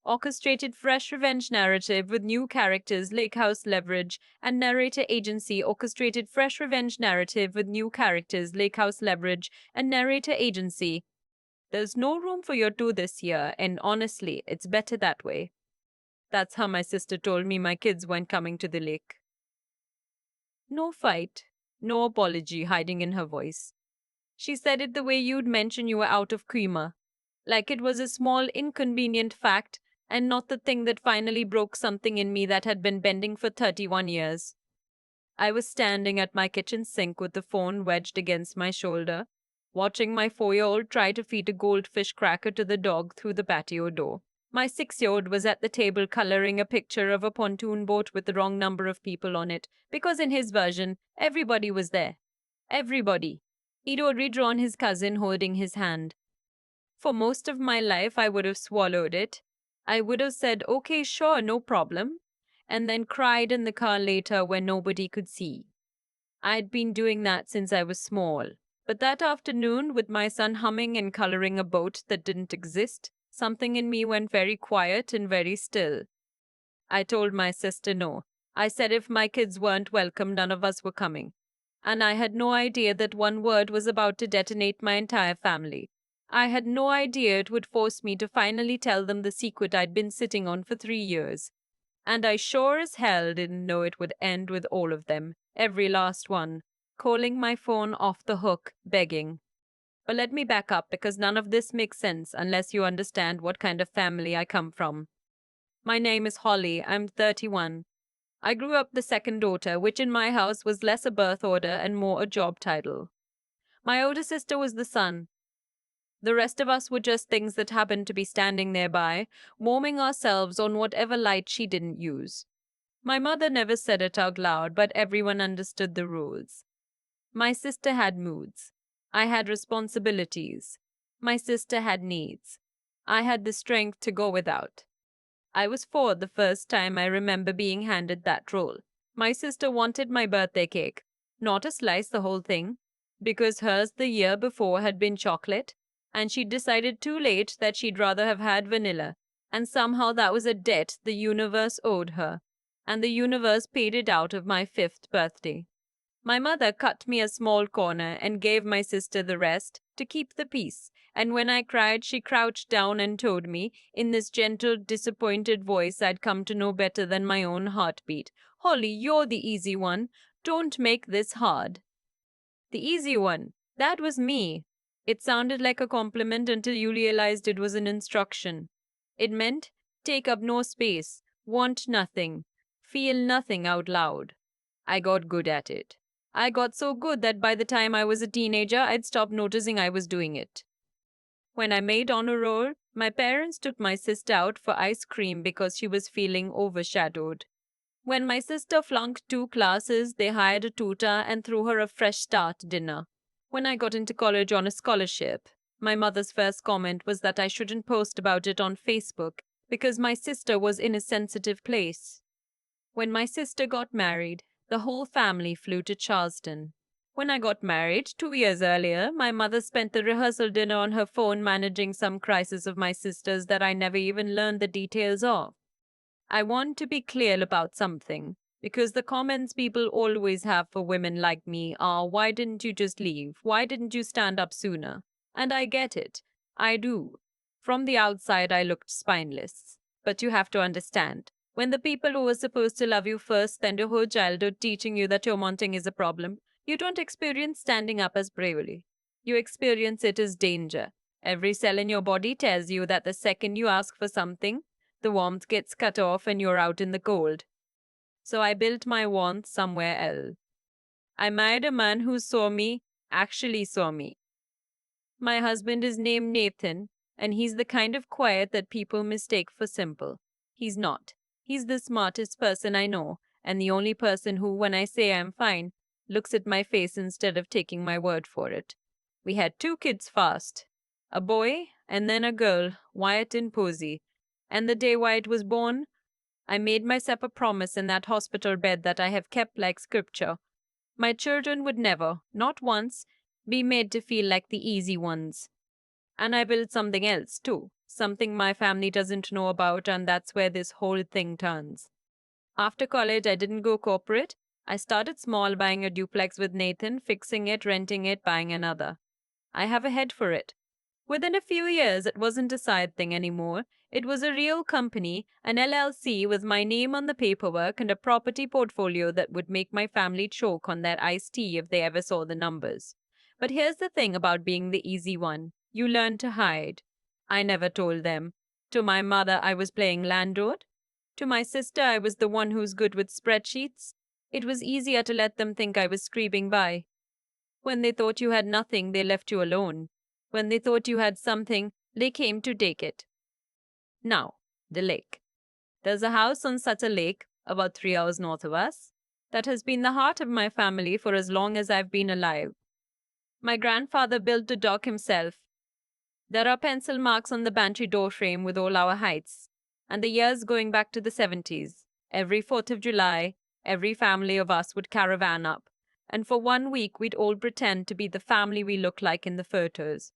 orchestrated fresh revenge narrative with new characters, lake house leverage, and narrator agency, orchestrated fresh revenge narrative with new characters, lake house leverage, and narrator agency. There's no room for your two this year, and honestly, it's better that way. That's how my sister told me my kids weren't coming to the lake. No fight, no apology hiding in her voice. She said it the way you'd mention you were out of creamer, like it was a small, inconvenient fact and not the thing that finally broke something in me that had been bending for 31 years. I was standing at my kitchen sink with the phone wedged against my shoulder, watching my 4-year-old try to feed a goldfish cracker to the dog through the patio door. My 6-year-old was at the table coloring a picture of a pontoon boat with the wrong number of people on it, because in his version, everybody was there. Everybody. He'd already drawn his cousin holding his hand. For most of my life, I would have swallowed it. I would have said, okay, sure, no problem, and then cried in the car later where nobody could see. I'd been doing that since I was small. But that afternoon, with my son humming and coloring a boat that didn't exist, something in me went very quiet and very still. I told my sister no. I said if my kids weren't welcome, none of us were coming. And I had no idea that one word was about to detonate my entire family. I had no idea it would force me to finally tell them the secret I'd been sitting on for 3 years. And I sure as hell didn't know it would end with all of them, every last one, calling my phone off the hook, begging. But let me back up because none of this makes sense unless you understand what kind of family I come from. My name is Holly. I'm 31. I grew up the second daughter, which in my house was less a birth order and more a job title. My older sister was the son. The rest of us were just things that happened to be standing nearby, warming ourselves on whatever light she didn't use. My mother never said it out loud, but everyone understood the rules. My sister had moods. I had responsibilities. My sister had needs. I had the strength to go without. I was 4 the first time I remember being handed that role. My sister wanted my birthday cake, not a slice, the whole thing, because hers the year before had been chocolate, and she'd decided too late that she'd rather have had vanilla, and somehow that was a debt the universe owed her, and the universe paid it out of my 5th birthday. My mother cut me a small corner and gave my sister the rest to keep the peace, and when I cried, she crouched down and told me, in this gentle, disappointed voice I'd come to know better than my own heartbeat, Holly, you're the easy one. Don't make this hard. The easy one. That was me. It sounded like a compliment until you realized it was an instruction. It meant take up no space, want nothing, feel nothing out loud. I got good at it. I got so good that by the time I was a teenager, I'd stopped noticing I was doing it. When I made honor roll, my parents took my sister out for ice cream because she was feeling overshadowed. When my sister flunked 2 classes, they hired a tutor and threw her a fresh start dinner. When I got into college on a scholarship, my mother's first comment was that I shouldn't post about it on Facebook because my sister was in a sensitive place. When my sister got married, the whole family flew to Charleston. When I got married 2 years earlier, my mother spent the rehearsal dinner on her phone managing some crisis of my sister's that I never even learned the details of. I want to be clear about something, because the comments people always have for women like me are, why didn't you just leave? Why didn't you stand up sooner? And I get it. I do. From the outside, I looked spineless. But you have to understand, when the people who were supposed to love you first spend your whole childhood teaching you that your wanting is a problem, you don't experience standing up as bravery. You experience it as danger. Every cell in your body tells you that the second you ask for something, the warmth gets cut off and you're out in the cold. So I built my warmth somewhere else. I married a man who actually saw me. My husband is named Nathan, and he's the kind of quiet that people mistake for simple. He's not. He's the smartest person I know, and the only person who, when I say I'm fine, looks at my face instead of taking my word for it. We had 2 kids fast, a boy and then a girl, Wyatt and Posey. And the day Wyatt was born, I made myself a promise in that hospital bed that I have kept like scripture. My children would never, not once, be made to feel like the easy ones. And I built something else too. something my family doesn't know about, and that's where this whole thing turns. After college, I didn't go corporate. I started small, buying a duplex with Nathan, fixing it, renting it, buying another. I have a head for it. Within a few years, it wasn't a side thing anymore. It was a real company, an LLC with my name on the paperwork and a property portfolio that would make my family choke on their iced tea if they ever saw the numbers. But here's the thing about being the easy one: you learn to hide. I never told them. To my mother, I was playing landlord. To my sister, I was the one who's good with spreadsheets. It was easier to let them think I was scraping by. When they thought you had nothing, they left you alone. When they thought you had something, they came to take it. Now, the lake. There's a house on such a lake, about 3 hours north of us, that has been the heart of my family for as long as I've been alive. My grandfather built the dock himself. There are pencil marks on the pantry door frame with all our heights, and the years going back to the 70s. Every 4th of July, every family of us would caravan up, and for 1 week we'd all pretend to be the family we look like in the photos.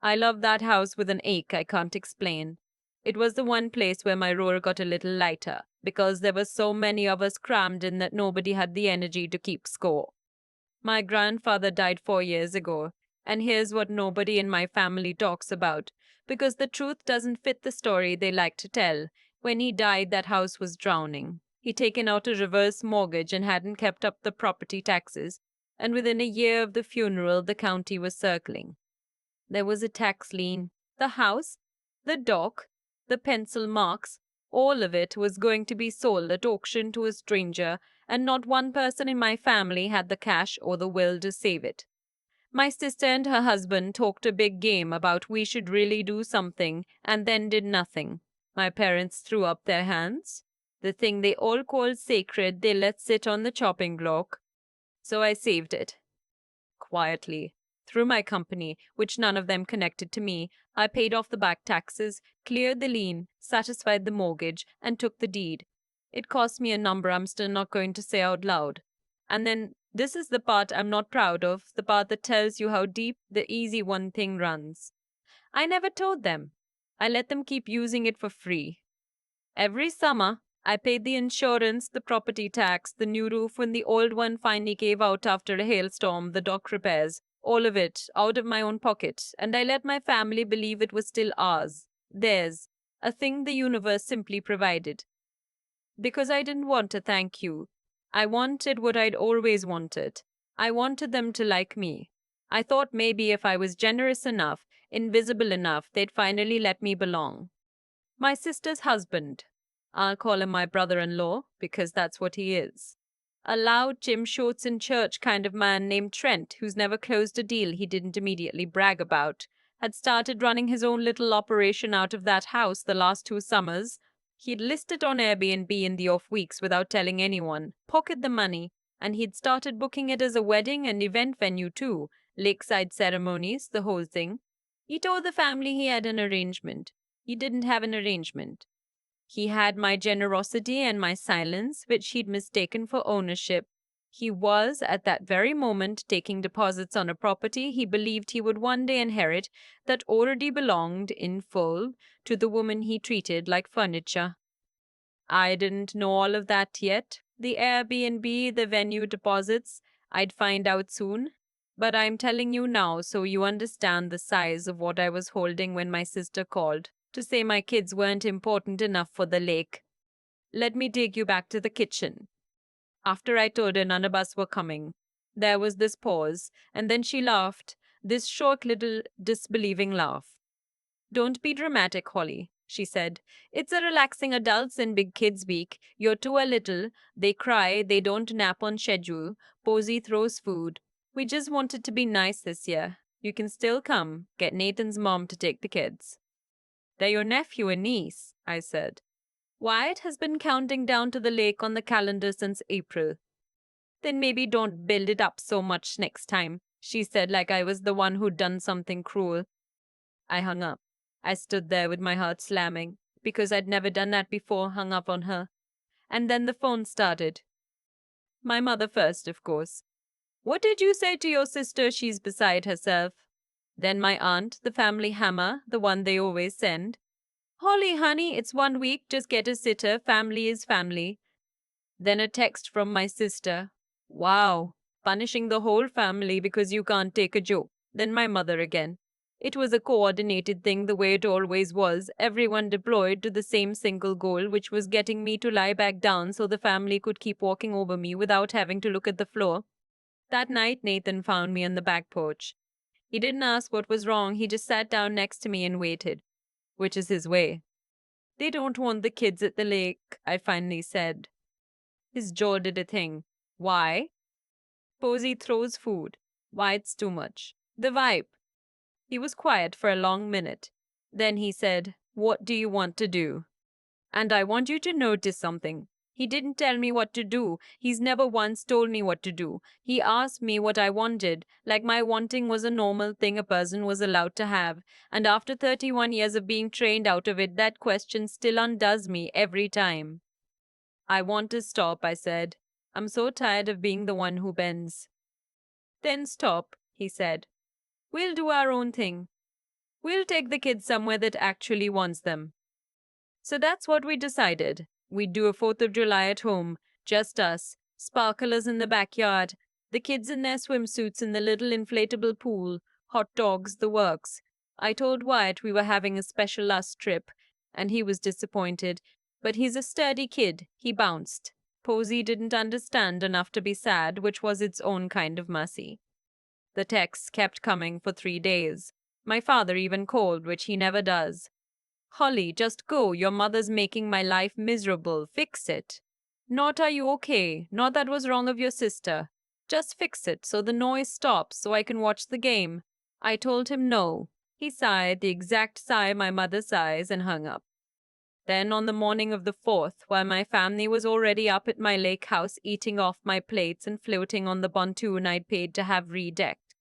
I love that house with an ache I can't explain. It was the one place where my roar got a little lighter, because there were so many of us crammed in that nobody had the energy to keep score. My grandfather died 4 years ago, and here's what nobody in my family talks about, because the truth doesn't fit the story they like to tell. When he died, that house was drowning. He'd taken out a reverse mortgage and hadn't kept up the property taxes, and within a year of the funeral, the county was circling. There was a tax lien. The house, the dock, the pencil marks, all of it was going to be sold at auction to a stranger, and not one person in my family had the cash or the will to save it. My sister and her husband talked a big game about we should really do something, and then did nothing. My parents threw up their hands. The thing they all called sacred they let sit on the chopping block. So I saved it. Quietly. Through my company, which none of them connected to me, I paid off the back taxes, cleared the lien, satisfied the mortgage, and took the deed. It cost me a number I'm still not going to say out loud. And then, this is the part I'm not proud of, the part that tells you how deep the easy one thing runs. I never told them. I let them keep using it for free. Every summer, I paid the insurance, the property tax, the new roof when the old one finally gave out after a hailstorm, the dock repairs, all of it out of my own pocket, and I let my family believe it was still ours, theirs, a thing the universe simply provided. Because I didn't want a thank you. I wanted what I'd always wanted. I wanted them to like me. I thought maybe if I was generous enough, invisible enough, they'd finally let me belong. My sister's husband. I'll call him my brother-in-law because that's what he is. A loud Jim Shorts in church kind of man named Trent, who's never closed a deal he didn't immediately brag about, had started running his own little operation out of that house the last 2 summers. He'd list it on Airbnb in the off weeks without telling anyone, pocket the money, and he'd started booking it as a wedding and event venue too, lakeside ceremonies, the whole thing. He told the family he had an arrangement. He didn't have an arrangement. He had my generosity and my silence, which he'd mistaken for ownership. He was, at that very moment, taking deposits on a property he believed he would one day inherit that already belonged, in full, to the woman he treated like furniture. I didn't know all of that yet. The Airbnb, the venue deposits, I'd find out soon. But I'm telling you now so you understand the size of what I was holding when my sister called to say my kids weren't important enough for the lake. Let me take you back to the kitchen. After I told her none of us were coming, there was this pause, and then she laughed, this short little disbelieving laugh. Don't be dramatic, Holly, she said. It's a relaxing adults and big kids week. You're two are little. They cry. They don't nap on schedule. Posey throws food. We just wanted to be nice this year. You can still come. Get Nathan's mom to take the kids. They're your nephew and niece, I said. Wyatt has been counting down to the lake on the calendar since April. Then maybe don't build it up so much next time, she said, like I was the one who'd done something cruel. I hung up. I stood there with my heart slamming, because I'd never done that before, hung up on her. And then the phone started. My mother first, of course. What did you say to your sister? She's beside herself. Then my aunt, the family hammer, the one they always send. Holly, honey, it's 1 week, just get a sitter, family is family. Then a text from my sister. Wow, punishing the whole family because you can't take a joke. Then my mother again. It was a coordinated thing the way it always was, everyone deployed to the same single goal, which was getting me to lie back down so the family could keep walking over me without having to look at the floor. That night, Nathan found me on the back porch. He didn't ask what was wrong, he just sat down next to me and waited, which is his way. They don't want the kids at the lake, I finally said. His jaw did a thing. Why? Posey throws food. Why it's too much. The vibe. He was quiet for a long minute. Then he said, What do you want to do? And I want you to notice something. He didn't tell me what to do. He's never once told me what to do. He asked me what I wanted, like my wanting was a normal thing a person was allowed to have. And after 31 years of being trained out of it, that question still undoes me every time. I want to stop, I said. I'm so tired of being the one who bends. Then stop, he said. We'll do our own thing. We'll take the kids somewhere that actually wants them. So that's what we decided. We'd do a 4th of July at home, just us, sparklers in the backyard, the kids in their swimsuits in the little inflatable pool, hot dogs, the works. I told Wyatt we were having a special last trip, and he was disappointed. But he's a sturdy kid. He bounced. Posey didn't understand enough to be sad, which was its own kind of mercy. The texts kept coming for 3 days. My father even called, which he never does. Holly, just go. Your mother's making my life miserable. Fix it. Not are you okay? Not that was wrong of your sister. Just fix it so the noise stops so I can watch the game. I told him no. He sighed, the exact sigh my mother sighs, and hung up. Then on the morning of the 4th, while my family was already up at my lake house eating off my plates and floating on the pontoon I'd paid to have redecked,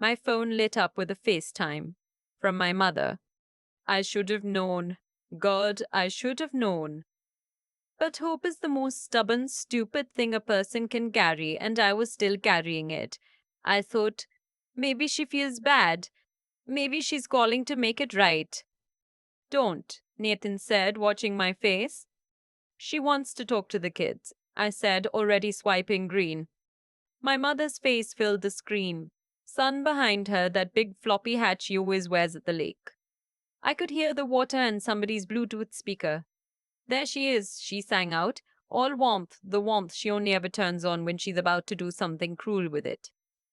my phone lit up with a FaceTime from my mother. I should have known. God, I should have known. But hope is the most stubborn, stupid thing a person can carry, and I was still carrying it. I thought, maybe she feels bad. Maybe she's calling to make it right. Don't, Nathan said, watching my face. She wants to talk to the kids, I said, already swiping green. My mother's face filled the screen. Son behind her, that big floppy hat she always wears at the lake. I could hear the water and somebody's Bluetooth speaker. There she is, she sang out, all warmth, the warmth she only ever turns on when she's about to do something cruel with it.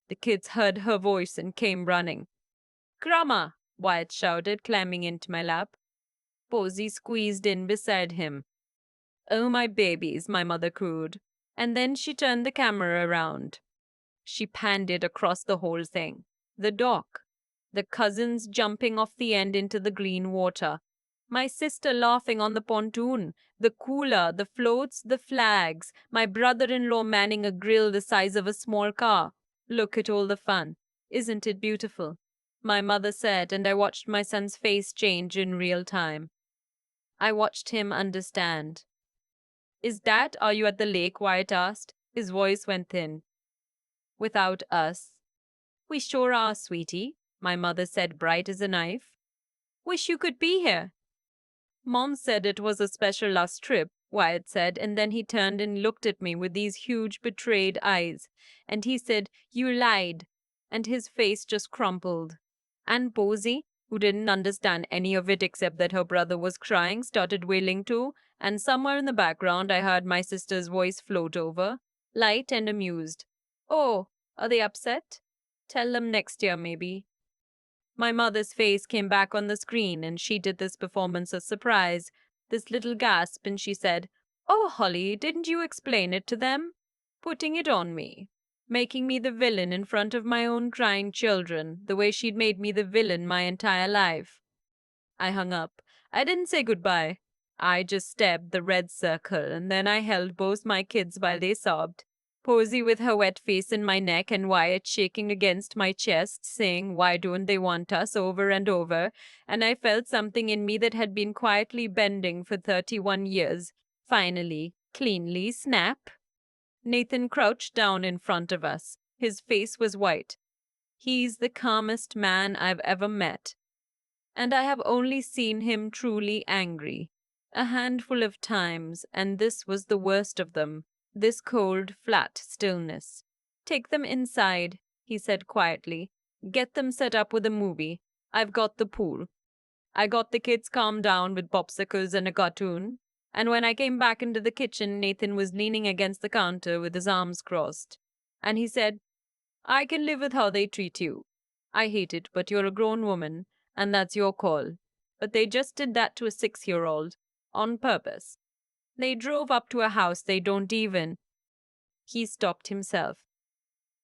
The kids heard her voice and came running. Grandma, Wyatt shouted, climbing into my lap. Posey squeezed in beside him. Oh, my babies, my mother cooed. And then she turned the camera around. She panned it across the whole thing. The dock. The cousins jumping off the end into the green water. My sister laughing on the pontoon. The cooler, the floats, the flags. My brother-in-law manning a grill the size of a small car. Look at all the fun. Isn't it beautiful? My mother said, and I watched my son's face change in real time. I watched him understand. Is Dad, are you at the lake? Wyatt asked. His voice went thin. Without us. We sure are, sweetie, my mother said, bright as a knife. Wish you could be here. Mom said it was a special last trip, Wyatt said, and then he turned and looked at me with these huge betrayed eyes. And he said, You lied. And his face just crumpled. And Posey, who didn't understand any of it except that her brother was crying, started wailing too, and somewhere in the background I heard my sister's voice float over, light and amused. Oh, are they upset? Tell them next year, maybe. My mother's face came back on the screen, and she did this performance of surprise, this little gasp, and she said, Oh, Holly, didn't you explain it to them? Putting it on me. Making me the villain in front of my own crying children, the way she'd made me the villain my entire life. I hung up. I didn't say goodbye. I just stabbed the red circle, and then I held both my kids while they sobbed. Posey with her wet face in my neck and Wyatt shaking against my chest, saying, Why don't they want us, over and over, and I felt something in me that had been quietly bending for 31 years. Finally, cleanly, snap. Nathan crouched down in front of us. His face was white. He's the calmest man I've ever met. and I have only seen him truly angry a handful of times, and this was the worst of them, this cold, flat stillness. Take them inside, he said quietly. Get them set up with a movie. I've got the pool. I got the kids calmed down with popsicles and a cartoon. And when I came back into the kitchen, Nathan was leaning against the counter with his arms crossed. And he said, I can live with how they treat you. I hate it, but you're a grown woman, and that's your call. But they just did that to a 6-year-old, on purpose. They drove up to a house they don't even. He stopped himself.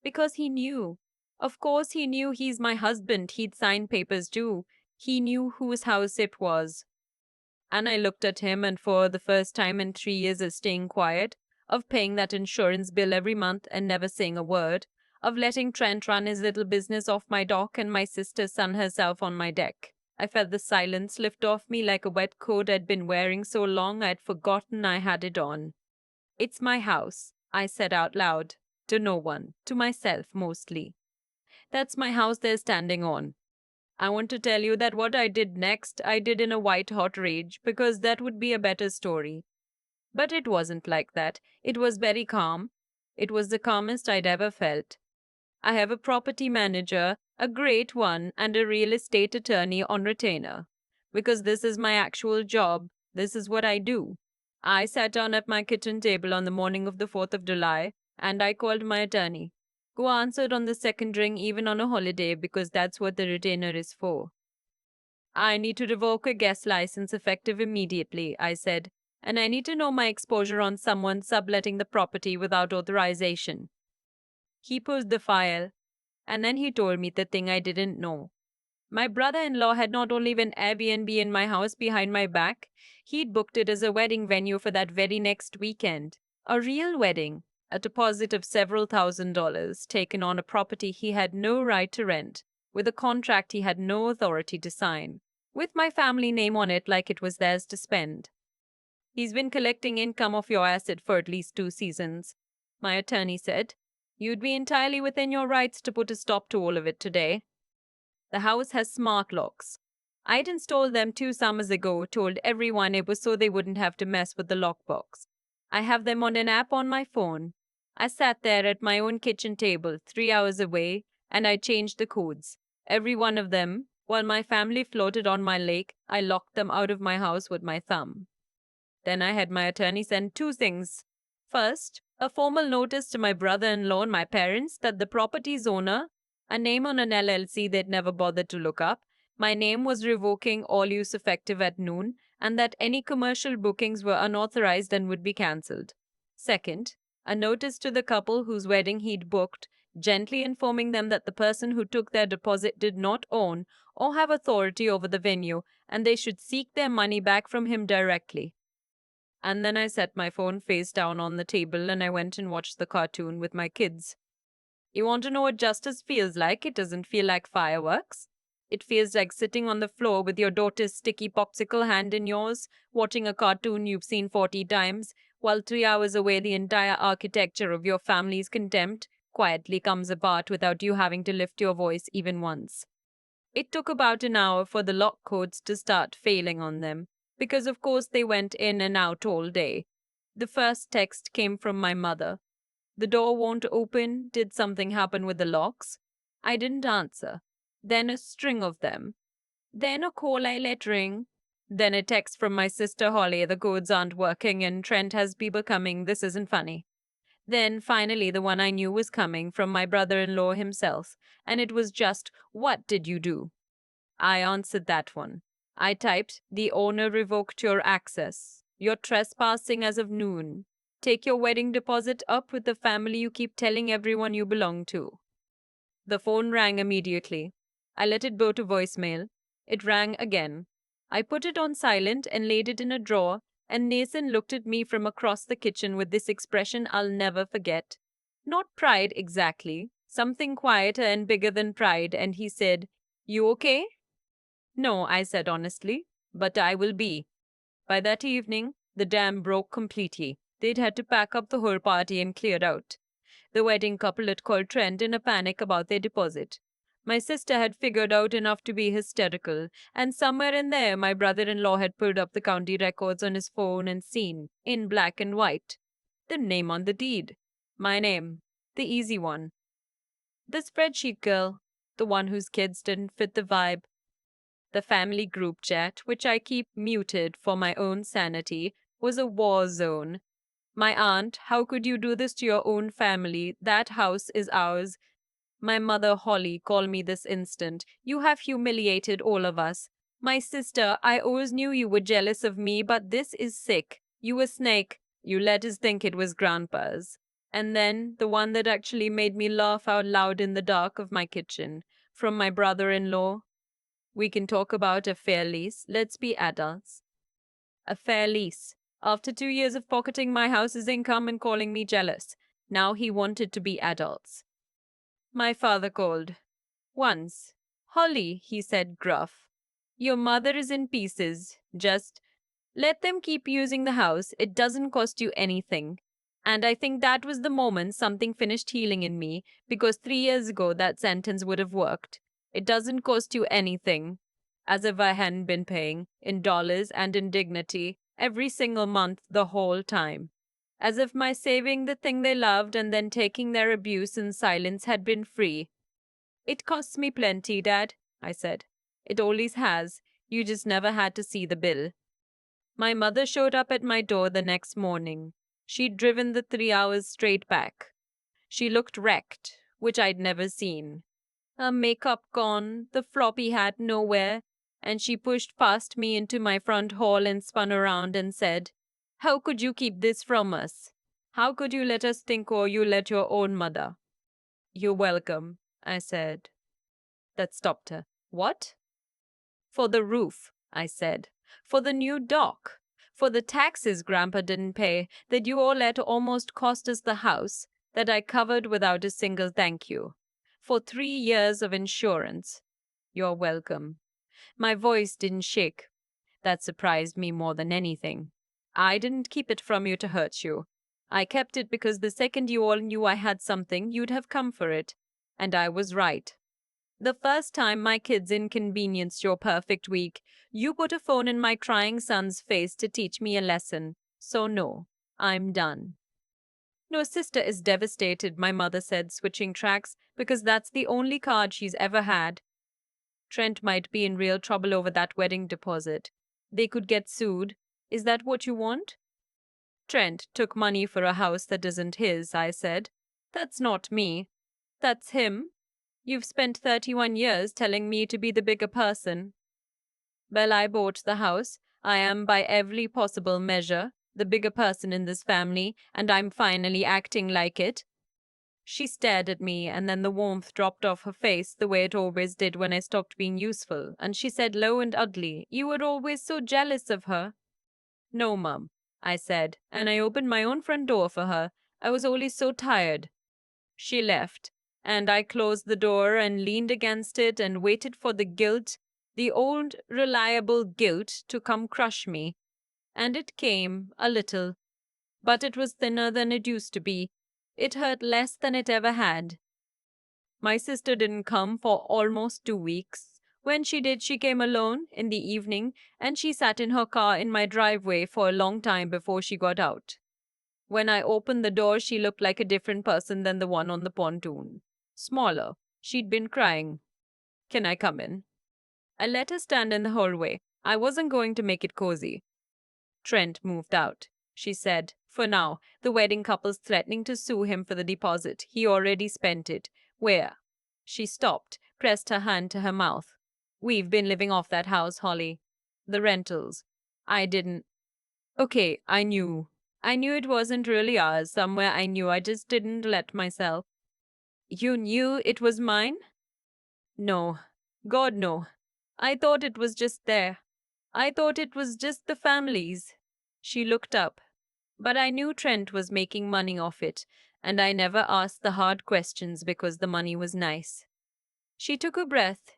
Because he knew. Of course, he knew he's my husband. He'd signed papers too. He knew whose house it was. And I looked at him, and for the first time in 3 years of staying quiet, of paying that insurance bill every month and never saying a word, of letting Trent run his little business off my dock and my sister sun herself on my deck, I felt the silence lift off me like a wet coat I'd been wearing so long I'd forgotten I had it on. It's my house, I said out loud. To no one. To myself, mostly. That's my house they're standing on. I want to tell you that what I did next, I did in a white-hot rage, because that would be a better story. But it wasn't like that. It was very calm. It was the calmest I'd ever felt. I have a property manager, a great one, and a real estate attorney on retainer. Because this is my actual job. This is what I do. I sat down at my kitchen table on the morning of the 4th of July, and I called my attorney, who answered on the second ring even on a holiday because that's what the retainer is for. I need to revoke a guest license effective immediately, I said, and I need to know my exposure on someone subletting the property without authorization. He pulled the file, and then he told me the thing I didn't know. My brother-in-law had not only an Airbnb in my house behind my back, he'd booked it as a wedding venue for that very next weekend. A real wedding, a deposit of several $1,000s taken on a property he had no right to rent, with a contract he had no authority to sign, with my family name on it like it was theirs to spend. He's been collecting income off your asset for at least 2 seasons, my attorney said. You'd be entirely within your rights to put a stop to all of it today. The house has smart locks. I'd installed them 2 summers ago, told everyone it was so they wouldn't have to mess with the lockbox. I have them on an app on my phone. I sat there at my own kitchen table, 3 hours away, and I changed the codes. Every one of them. While my family floated on my lake, I locked them out of my house with my thumb. Then I had my attorney send 2 things. First, a formal notice to my brother-in-law and my parents that the property's owner, a name on an LLC they'd never bothered to look up, my name was revoking all use effective at noon, and that any commercial bookings were unauthorized and would be cancelled. Second, a notice to the couple whose wedding he'd booked, gently informing them that the person who took their deposit did not own or have authority over the venue, and they should seek their money back from him directly. And then I set my phone face down on the table and I went and watched the cartoon with my kids. You want to know what justice feels like? It doesn't feel like fireworks. It feels like sitting on the floor with your daughter's sticky popsicle hand in yours, watching a cartoon you've seen 40 times, while 3 hours away the entire architecture of your family's contempt quietly comes apart without you having to lift your voice even once. It took about an hour for the lock codes to start failing on them, because of course they went in and out all day. The first text came from my mother. The door won't open. Did something happen with the locks? I didn't answer. Then a string of them. Then a call I let ring. Then a text from my sister Holly. The codes aren't working and Trent has people coming. This isn't funny. Then finally the one I knew was coming from my brother-in-law himself. And it was just, what did you do? I answered that one. I typed, the owner revoked your access. You're trespassing as of noon. Take your wedding deposit up with the family you keep telling everyone you belong to. The phone rang immediately. I let it go to voicemail. It rang again. I put it on silent and laid it in a drawer, and Nathan looked at me from across the kitchen with this expression I'll never forget. Not pride exactly, something quieter and bigger than pride, and he said, You okay? No, I said honestly, but I will be. By that evening, the dam broke completely. They'd had to pack up the whole party and clear out. The wedding couple had called Trent in a panic about their deposit. My sister had figured out enough to be hysterical, and somewhere in there, my brother in law had pulled up the county records on his phone and seen, in black and white, the name on the deed. My name. The easy one. The spreadsheet girl. The one whose kids didn't fit the vibe. The family group chat, which I keep muted for my own sanity, was a war zone. My aunt, how could you do this to your own family? That house is ours. My mother, Holly, call me this instant. You have humiliated all of us. My sister, I always knew you were jealous of me, but this is sick. You a snake. You let us think it was Grandpa's. And then, the one that actually made me laugh out loud in the dark of my kitchen, from my brother-in-law. We can talk about a fair lease. Let's be adults. A fair lease. After 2 years of pocketing my house's income and calling me jealous, now he wanted to be adults. My father called. Once. Holly, he said gruff. Your mother is in pieces. Just let them keep using the house. It doesn't cost you anything. And I think that was the moment something finished healing in me, because 3 years ago that sentence would have worked. It doesn't cost you anything. As if I hadn't been paying, in dollars and in dignity, every single month the whole time. As if my saving the thing they loved and then taking their abuse in silence had been free. It costs me plenty, Dad, I said. It always has. You just never had to see the bill. My mother showed up at my door the next morning. She'd driven the 3 hours straight back. She looked wrecked, which I'd never seen. Her makeup gone, the floppy hat nowhere, and she pushed past me into my front hall and spun around and said, How could you keep this from us? How could you let us think or you let your own mother? You're welcome, I said. That stopped her. What? For the roof, I said. For the new dock. For the taxes Grandpa didn't pay, that you all let almost cost us the house, that I covered without a single thank you. For 3 years of insurance. You're welcome. My voice didn't shake. That surprised me more than anything. I didn't keep it from you to hurt you. I kept it because the second you all knew I had something, you'd have come for it. And I was right. The first time my kids inconvenienced your perfect week, you put a phone in my crying son's face to teach me a lesson. So no, I'm done. No, sister is devastated, my mother said, switching tracks, because that's the only card she's ever had. Trent might be in real trouble over that wedding deposit. They could get sued. Is that what you want? Trent took money for a house that isn't his, I said. That's not me. That's him. You've spent 31 years telling me to be the bigger person. Well, I bought the house. I am, by every possible measure, the bigger person in this family, and I'm finally acting like it. She stared at me, and then the warmth dropped off her face the way it always did when I stopped being useful, and she said low and ugly, You were always so jealous of her. No, Mum, I said, and I opened my own front door for her. I was only so tired. She left, and I closed the door and leaned against it and waited for the guilt, the old, reliable guilt, to come crush me. And it came, a little. But it was thinner than it used to be. It hurt less than it ever had. My sister didn't come for almost 2 weeks. When she did, she came alone in the evening, and she sat in her car in my driveway for a long time before she got out. When I opened the door, she looked like a different person than the one on the pontoon. Smaller. She'd been crying. Can I come in? I let her stand in the hallway. I wasn't going to make it cozy. Trent moved out, she said. For now, the wedding couple's threatening to sue him for the deposit. He already spent it. Where? She stopped, pressed her hand to her mouth. We've been living off that house, Holly. The rentals. I didn't. Okay, I knew. I knew it wasn't really ours. Somewhere I knew. I just didn't let myself. You knew it was mine? No. God, no. I thought it was just there. I thought it was just the family's. She looked up. But I knew Trent was making money off it, and I never asked the hard questions because the money was nice. She took a breath.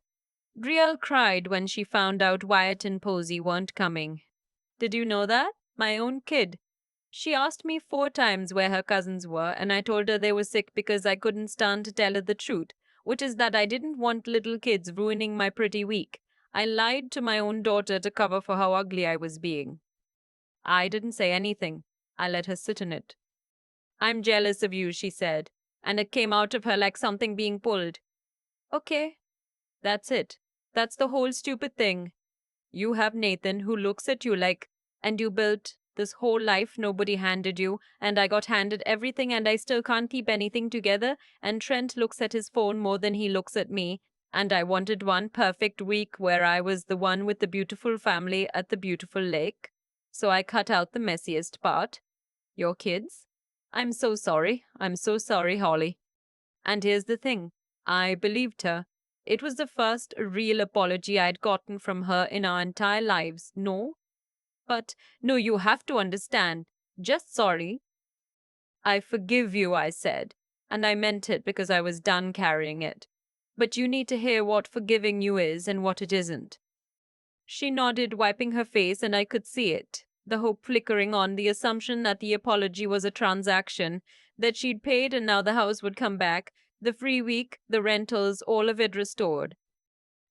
Brielle cried when she found out Wyatt and Posey weren't coming. Did you know that? My own kid. She asked me 4 times where her cousins were, and I told her they were sick because I couldn't stand to tell her the truth. which is that I didn't want little kids ruining my pretty week. I lied to my own daughter to cover for how ugly I was being. I didn't say anything. I let her sit in it. I'm jealous of you, she said, and it came out of her like something being pulled. Okay, that's it. That's the whole stupid thing. You have Nathan who looks at you like, and you built this whole life nobody handed you, and I got handed everything and I still can't keep anything together, and Trent looks at his phone more than he looks at me, and I wanted one perfect week where I was the one with the beautiful family at the beautiful lake. So I cut out the messiest part. Your kids? I'm so sorry. I'm so sorry, Holly. And here's the thing. I believed her. It was the first real apology I'd gotten from her in our entire lives. No? But, no, you have to understand. Just sorry. I forgive you, I said. And I meant it because I was done carrying it. But you need to hear what forgiving you is and what it isn't. She nodded, wiping her face, and I could see it. The hope flickering on, the assumption that the apology was a transaction, that she'd paid and now the house would come back, the free week, the rentals, all of it restored.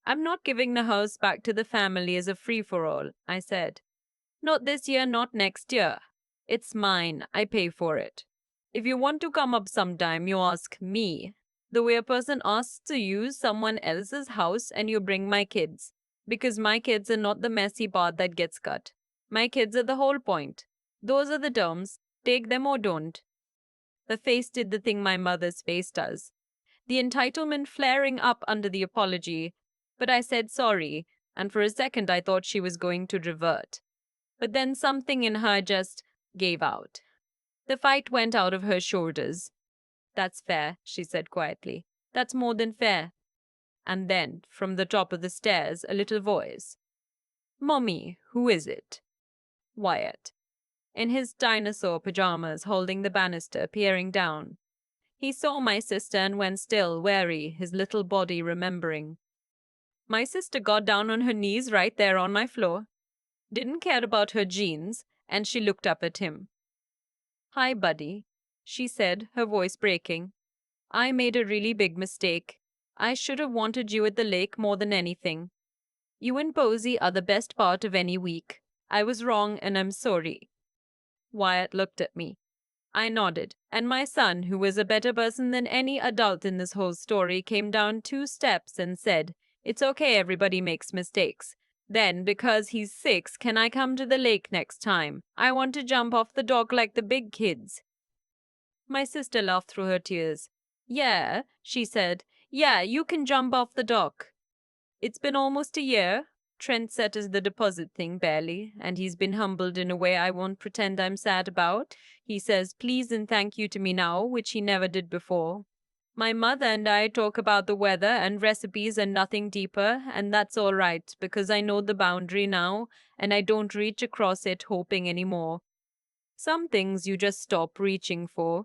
I'm not giving the house back to the family as a free-for-all, I said. Not this year, not next year. It's mine. I pay for it. If you want to come up sometime, you ask me. The way a person asks to use someone else's house and you bring my kids. Because my kids are not the messy part that gets cut. My kids are the whole point. Those are the terms. Take them or don't. The face did the thing my mother's face does. The entitlement flaring up under the apology. But I said sorry, and for a second I thought she was going to revert. But then something in her just gave out. The fight went out of her shoulders. That's fair, she said quietly. That's more than fair. And then, from the top of the stairs, a little voice. Mommy, who is it? Wyatt. In his dinosaur pajamas, holding the banister, peering down. He saw my sister and went still, wary, his little body remembering. My sister got down on her knees right there on my floor. Didn't care about her jeans, and she looked up at him. Hi, buddy, she said, her voice breaking. I made a really big mistake. I should have wanted you at the lake more than anything. You and Posey are the best part of any week. I was wrong and I'm sorry. Wyatt looked at me. I nodded, and my son, who was a better person than any adult in this whole story, came down 2 steps and said, It's okay, everybody makes mistakes. Then, because he's 6, can I come to the lake next time? I want to jump off the dock like the big kids. My sister laughed through her tears. Yeah, she said. Yeah, you can jump off the dock. It's been almost a year. Trent settles the deposit thing barely, and he's been humbled in a way I won't pretend I'm sad about. He says please and thank you to me now, which he never did before. My mother and I talk about the weather and recipes and nothing deeper, and that's all right, because I know the boundary now, and I don't reach across it hoping anymore. Some things you just stop reaching for.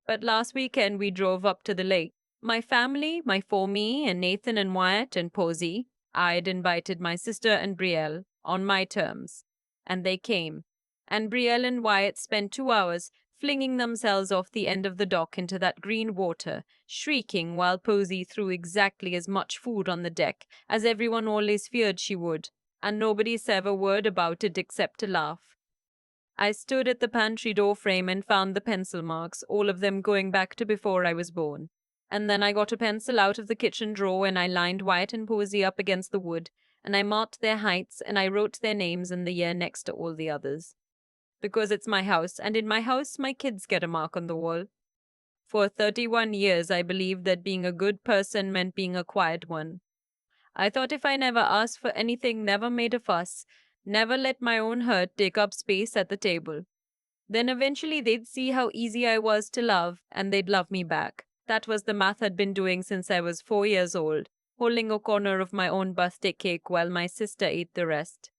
But last weekend we drove up to the lake. My family, my for me, and Nathan and Wyatt and Posey. I'd invited my sister and Brielle on my terms. And they came. And Brielle and Wyatt spent 2 hours flinging themselves off the end of the dock into that green water, shrieking while Posey threw exactly as much food on the deck as everyone always feared she would, and nobody said a word about it except to laugh. I stood at the pantry door frame and found the pencil marks, all of them going back to before I was born. And then I got a pencil out of the kitchen drawer and I lined Wyatt and Posey up against the wood, and I marked their heights and I wrote their names and the year next to all the others. Because it's my house, and in my house my kids get a mark on the wall. For 31 years I believed that being a good person meant being a quiet one. I thought if I never asked for anything, never made a fuss, never let my own hurt take up space at the table, then eventually they'd see how easy I was to love, and they'd love me back. That was the math I'd been doing since I was 4 years old, holding a corner of my own birthday cake while my sister ate the rest.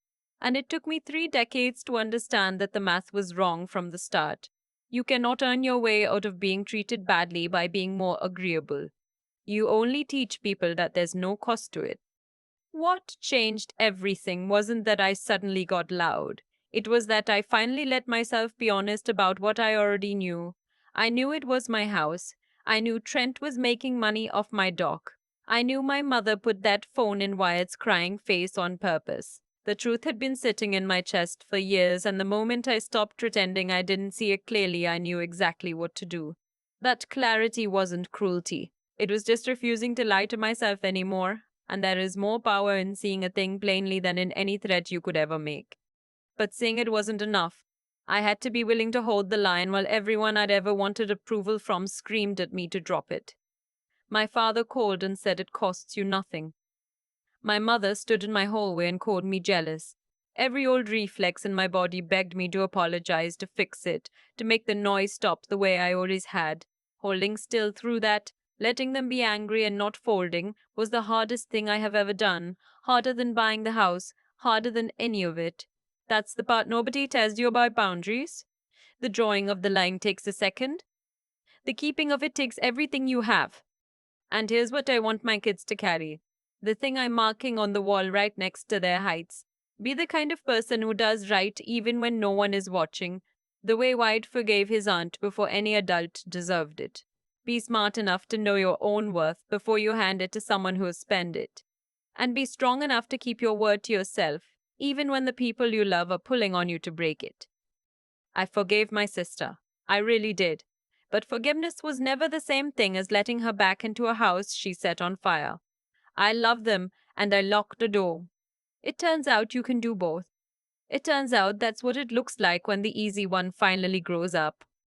And it took me 3 decades to understand that the math was wrong from the start. You cannot earn your way out of being treated badly by being more agreeable. You only teach people that there's no cost to it. What changed everything wasn't that I suddenly got loud. It was that I finally let myself be honest about what I already knew. I knew it was my house. I knew Trent was making money off my dog. I knew my mother put that phone in Wyatt's crying face on purpose. The truth had been sitting in my chest for years, and the moment I stopped pretending I didn't see it clearly, I knew exactly what to do. That clarity wasn't cruelty. It was just refusing to lie to myself anymore, and there is more power in seeing a thing plainly than in any threat you could ever make. But seeing it wasn't enough. I had to be willing to hold the line while everyone I'd ever wanted approval from screamed at me to drop it. My father called and said it costs you nothing. My mother stood in my hallway and called me jealous. Every old reflex in my body begged me to apologize, to fix it, to make the noise stop the way I always had. Holding still through that, letting them be angry and not folding, was the hardest thing I have ever done. Harder than buying the house, harder than any of it. That's the part nobody tells you about boundaries. The drawing of the line takes a second. The keeping of it takes everything you have. And here's what I want my kids to carry. The thing I'm marking on the wall right next to their heights. Be the kind of person who does right even when no one is watching. The way White forgave his aunt before any adult deserved it. Be smart enough to know your own worth before you hand it to someone who will spend it. And be strong enough to keep your word to yourself, even when the people you love are pulling on you to break it. I forgave my sister. I really did. But forgiveness was never the same thing as letting her back into a house she set on fire. I loved them, and I locked the door. It turns out you can do both. It turns out that's what it looks like when the easy one finally grows up.